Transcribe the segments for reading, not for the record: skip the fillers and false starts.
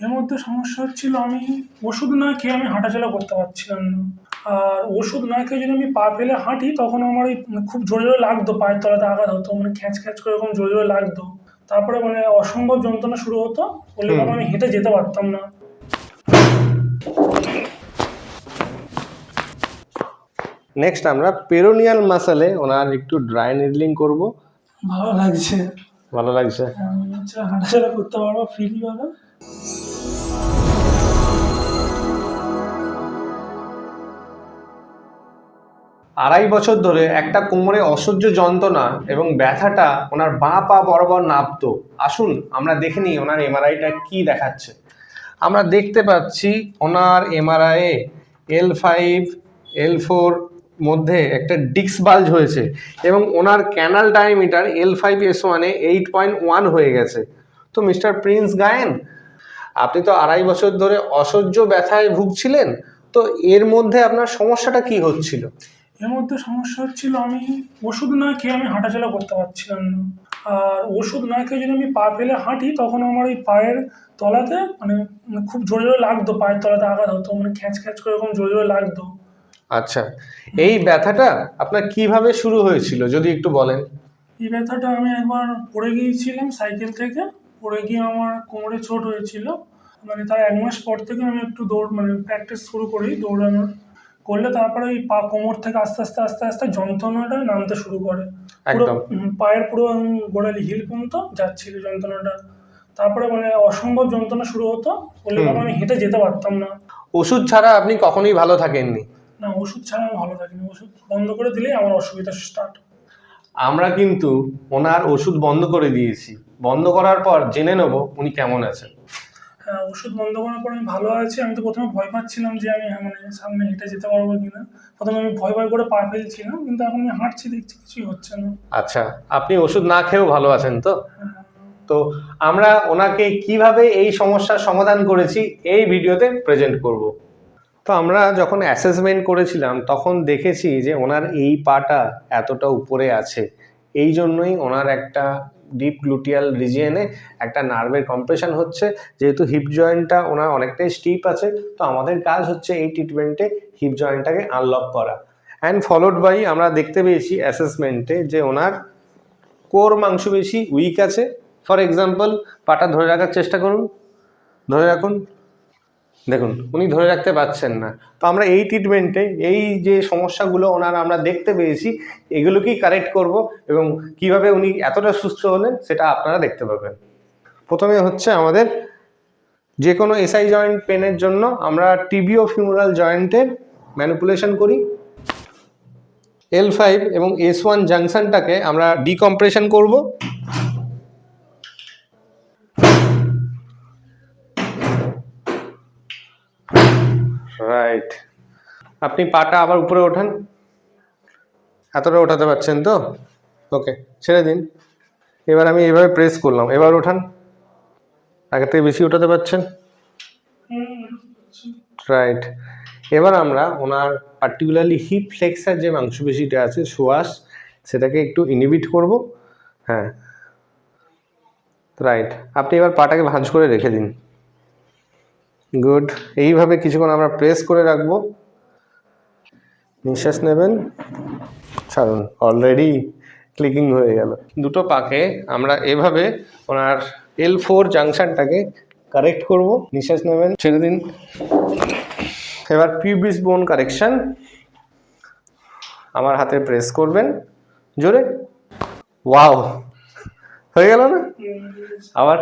এর মধ্যে সমস্যা হচ্ছিল আমি ওষুধ না খেয়ে আমি হাঁটাচলা করতে পারছিলাম না। আর ওষুধ না খেয়ে যদি আমি পা ফেলে হাঁটি তখন আমার ওই খুব জোরে জোরে লাগতো, পায়ের তলাতে আঘাত হতো, মানে খ্যাঁচ খ্যাঁচ করে এরকম জোরে জোরে লাগতো। তারপরে মানে অসম্ভব যন্ত্রণা শুরু হতো, বলে তখন আমি হেঁটে যেতে পারতাম না। নেক্সট আমরা পেরোনিয়াল মাসলে ওনার একটু ড্রাই নিডলিং করব। ভালো লাগছে, ভালো লাগছে। আমি হচ্ছে হাঁটাচলা করতে পারবো ফ্রিলি ভাবে। আড়াই বছর ধরে একটা কোমরে অসহ্য যন্ত্রণা এবং ব্যথাটা ওনার বাঁ পা বরাবর নাবতো। আসুন আমরা দেখে নিই ওনার এমআরআইটা কি দেখাচ্ছে। আমরা দেখতে পাচ্ছি ওনার এমআরআইয়ে L5 L4 মধ্যে একটা ডিস্ক বাল্জ হয়েছে এবং ওনার ক্যানাল ডায়ামিটার L5S1 8.1 হয়ে গেছে। তো মিস্টার প্রিন্স গায়েন, আপনি তো আড়াই বছর ধরে অসহ্য ব্যথায় ভুগছিলেন, তো এর মধ্যে আপনার সমস্যাটা কি হচ্ছিল? এর মধ্যে সমস্যা হচ্ছিল আমি ওষুধ না খেয়ে আমি হাঁটাচলা করতে পারছিলাম না। আর ওষুধ না খেয়ে যদি আমি পা ফেলে হাঁটি তখন আমার ওই পায়ের তলাতে মানে খুব জোরে জোরে লাগতো, পায়ের তলাতে আঘাত হতো, মানে খ্যাঁচ খ্যাঁচ করে এরকম জোরে জোরে লাগতো। আচ্ছা, এই ব্যথাটা আপনার কিভাবে শুরু হয়েছিল যদি একটু বলেন? এই ব্যথাটা আমি একবার পড়ে গিয়েছিলাম সাইকেল থেকে, পড়ে গিয়ে আমার কোমরে চোট হয়েছিল। মানে তার 1 মাস পর থেকে আমি একটু প্র্যাকটিস শুরু করি দৌড়ানোর। করলে তারপরে ওই কোমর থেকে আস্তে আস্তে আস্তে আস্তে যন্ত্রণাটা নামতে শুরু করে, পুরো একদম। পায়ের পুরো গোড়ালি হিল পর্যন্ত যাচ্ছিল যন্ত্রণাটা। তারপরে মানে অসম্ভব যন্ত্রণা শুরু হতো, বলে তখন আমি হেঁটে যেতে পারতাম না। ওষুধ ছাড়া আপনি কখনোই ভালো থাকেননি? না, ওষুধ ছাড়া আমি ভালো থাকিনি, ওষুধ বন্ধ করে দিলেই আমার অসুবিধা স্টার্ট। আমরা কিন্তু ওনার ওষুধ বন্ধ করে দিয়েছি। বন্ধ করার পর জেনে নেব উনি কেমন আছেন। হ্যাঁ, ওষুধ বন্ধ করার পর আমি ভালো আছি। আমি তো প্রথমে ভয় পাচ্ছিলাম যে আমি মানে সামনে হেঁটে যেতে পারবো কিনা। প্রথমে আমি ভয় ভয় করে পা ফেলছিলাম, কিন্তু এখন আমি হাঁটছি, দেখছি কিছুই হচ্ছে না। আচ্ছা, আপনি ওষুধ না খেয়েও ভালো আছেন তো? হ্যাঁ। তো আমরা ওনাকে কিভাবে এই সমস্যার সমাধান করেছি এই ভিডিওতে প্রেজেন্ট করব। তো আমরা যখন অ্যাসেসমেন্ট করেছিলাম তখন দেখেছি যে ওনার এই পাটা এতটা উপরে আছে, এই জন্যই ওনার একটা ডিপ গ্লুটিয়াল রিজিয়নে একটা নার্ভের কম্প্রেশন হচ্ছে। যেহেতু হিপ জয়েন্টটা ওনার অনেকটাই স্টিপ আছে, তো আমাদের কাজ হচ্ছে এই ট্রিটমেন্টে হিপ জয়েন্টটাকে আনলক করা। অ্যান্ড ফলোড বাই আমরা দেখতে পেয়েছি অ্যাসেসমেন্টে যে ওনার কোর মাংসপেশি উইক আছে। ফর এক্সাম্পল, পাটা ধরে রাখার চেষ্টা করুন, ধরে রাখুন, দেখুন উনি ধরে রাখতে পারছেন না। তো আমরা এই ট্রিটমেন্টে এই যে সমস্যাগুলো ওনার আমরা দেখতে পেয়েছি এগুলোকেই কারেক্ট করব এবং কিভাবে উনি এতটা সুস্থ হলেন সেটা আপনারা দেখতে পাবেন। প্রথমে হচ্ছে আমাদের যে কোনো এসআই জয়েন্ট পেনের জন্য আমরা টিবিও ফিমোরাল জয়েন্টের ম্যানিপুলেশন করি। L5 এবং S1 জাংশনটাকে আমরা ডিকম্প্রেশন করব। রাইট, আপনি পাটা আবার উপরে ওঠান, এতটা ওঠাতে পারছেন তো? ওকে, ছেড়ে দিন। এবার আমি এইভাবে প্রেস করলাম, এবার ওঠান, আগের থেকে বেশি ওঠাতে পারছেন? রাইট। এবার আমরা ওনার পার্টিকুলারলি হিপ ফ্লেক্সার যে মাংসপেশিটা আছে সোয়াস, সেটাকে একটু ইনহিবিট করব। হ্যাঁ, রাইট। আপনি এবার পাটাকে ভাঁজ করে রেখে দিন। গুড। এইভাবে কিছুক্ষণ আমরা প্রেস করে রাখবো। নিঃশ্বাস নেবেন, ছাড়ুন, অলরেডি ক্লিকিং হয়ে গেল। দুটো পাকে আমরা এভাবে ওনার L4 জাংশনটাকে কারেক্ট করব। নিঃশ্বাস নেবেন, ছেড়ে দিন। এবার পিউবিস বোন কারেকশন, আমার হাতে প্রেস করবেন জোরে। ওয়াও, হয়ে গেল না? আবার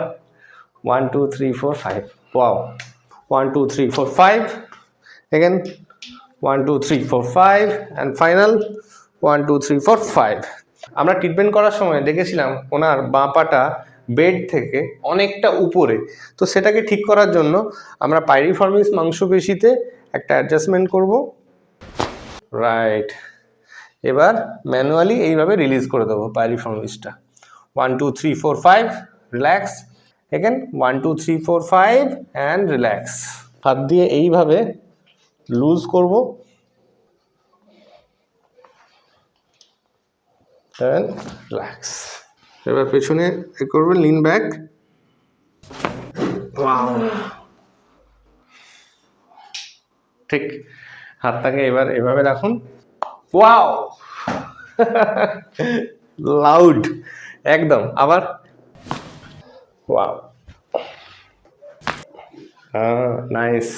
1 2 3 4 5। Wow, 1 2 3 4 5 again, 1 2 3 4 5 and final 1 2 3 4 5। আমরা ট্রিটমেন্ট করার সময় দেখেছিলাম ওনার বাঁ পাটা বেড থেকে অনেকটা উপরে, তো সেটাকে ঠিক করার জন্য আমরা পাইরিফর্মিস মাংসপেশিতে একটা অ্যাডজাস্টমেন্ট করব। রাইট, এবার ম্যানুয়ালি এইভাবে রিলিজ করে দেবো পাইরিফর্মিসটা। 1 2 3 4 5, রিল্যাক্স। Again 1 2 3 4 5 and relax. হাত দিয়ে এইভাবে লুজ করব, দেন রিল্যাক্স। এবার পেছনে করবেন, লিন ব্যাক। ওয়াও, ঠিক, হাতটাকে এবার এভাবে রাখুন। ওয়াও, লাউড একদম। আবার wow, nice,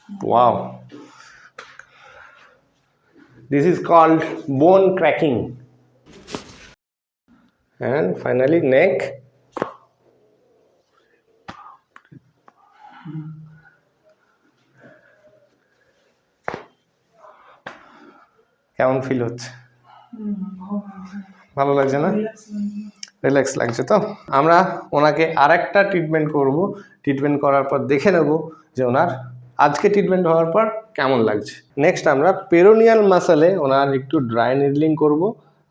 wow. This is called bone cracking. And finally neck. কেমন ফিল হচ্ছে? ভালো লাগছে না? রিল্যাক্স লাগছে তো? আমরা ওনাকে আরেকটা ট্রিটমেন্ট করব। ট্রিটমেন্ট করার পর দেখে নেব যে ওনার আজকে ট্রিটমেন্ট হওয়ার পর কেমন লাগছে। নেক্সট আমরা পেরোনিয়াল মাসলে ওনার একটু ড্রাই নিডলিং করব।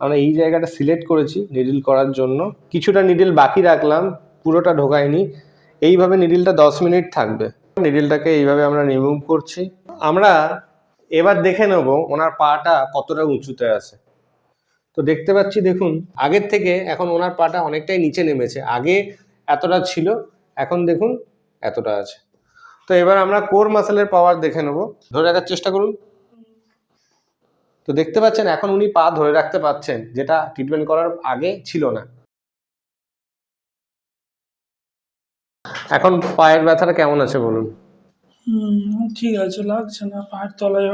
আমরা এই জায়গাটা সিলেক্ট করেছি নিডল করার জন্য, কিছুটা নিডল বাকি রাখলাম, পুরোটা ঢোকায়নি। এইভাবে নিডলটা 10 মিনিট থাকবে। নিডলটাকে এইভাবে আমরা রিমুভ করছি। আমরা এবার দেখে নেব ওনার পাটা কতটা উঁচুতে আছে। তো দেখতে পাচ্ছি, দেখুন আগের থেকে এখন ওনার পাটা অনেকটাই নিচে নেমেছে। আগে এতটা ছিল, এখন দেখুন এতটা আছে। তো এবার আমরা কোর মাসেলের পাওয়ার দেখে নেব। ধরে রাখার চেষ্টা করুন। তো দেখতে পাচ্ছেন এখন উনি পা ধরে রাখতে পারছেন, যেটা ট্রিটমেন্ট করার আগে ছিল না। এখন পায়ের ব্যথাটা কেমন আছে বলুন? ঠিক আছে, লাগছে না পায়ের তলায়।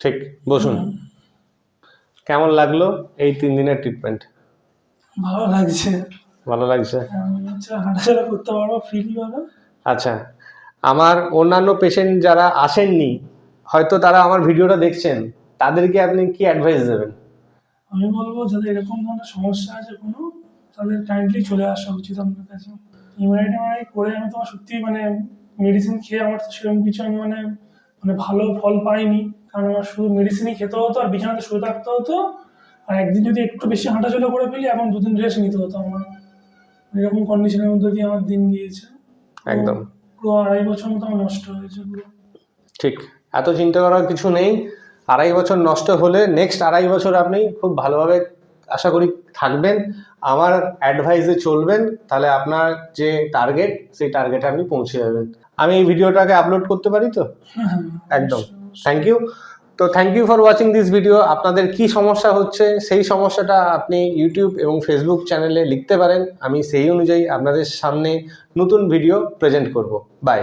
ঠিক, বসুন। কেমন লাগলো এই 3 দিনের ট্রিটমেন্ট? ভালো লাগছে। ভালো লাগছে? হাঁটাচলা করতে পারবো ফ্রিলি ভাবে। আচ্ছা, আমার অন্যান্য পেশেন্ট যারা আসেননি, হয়তো তারা আমার ভিডিওটা দেখছেন, তাদেরকে আপনি কি অ্যাডভাইস দেবেন? আমি বলবো যাদের এরকম ধরনের সমস্যা আছে কোনো, তাদের কাইন্ডলি চলে আসা উচিত আপনার কাছে। ইমিউনিটি করে আমি তোমার সত্যি মেডিসিন খেয়ে আমার তো সেরকম কিছু আমি ভালো ফল পাইনি। কারণ আমার শুধু মেডিসিনই খেতে হতো আর বিছানাতে শুয়ে থাকতে হতো। আর একদিন যদি একটু বেশি হাঁটাচলা করে ফেলি, এখন 2 দিন রেস্ট নিতে হতো আমার। এরকম কন্ডিশনের মধ্যে দিয়ে আমার দিন গিয়েছে। একদম পুরো 2.5 বছর মতো আমার নষ্ট হয়েছে পুরো। ঠিক, এত চিন্তা করার কিছু নেই। 2.5 বছর নষ্ট হলে নেক্সট 2.5 বছর আপনি খুব ভালোভাবে আশা করি থাকবেন, আমার অ্যাডভাইসে চলবেন, তাহলে আপনার যে টার্গেট সেই টার্গেটে আপনি পৌঁছে যাবেন। আমি এই ভিডিওটাকে আপলোড করতে পারি তো? একদম, থ্যাংক ইউ। তো thank you for watching this video. আপনাদের কি সমস্যা হচ্ছে সেই সমস্যাটা আপনি ইউটিউব এবং ফেসবুক চ্যানেলে লিখতে পারেন, আমি সেই অনুযায়ী আপনাদের সামনে নতুন ভিডিও প্রেজেন্ট করব। বাই।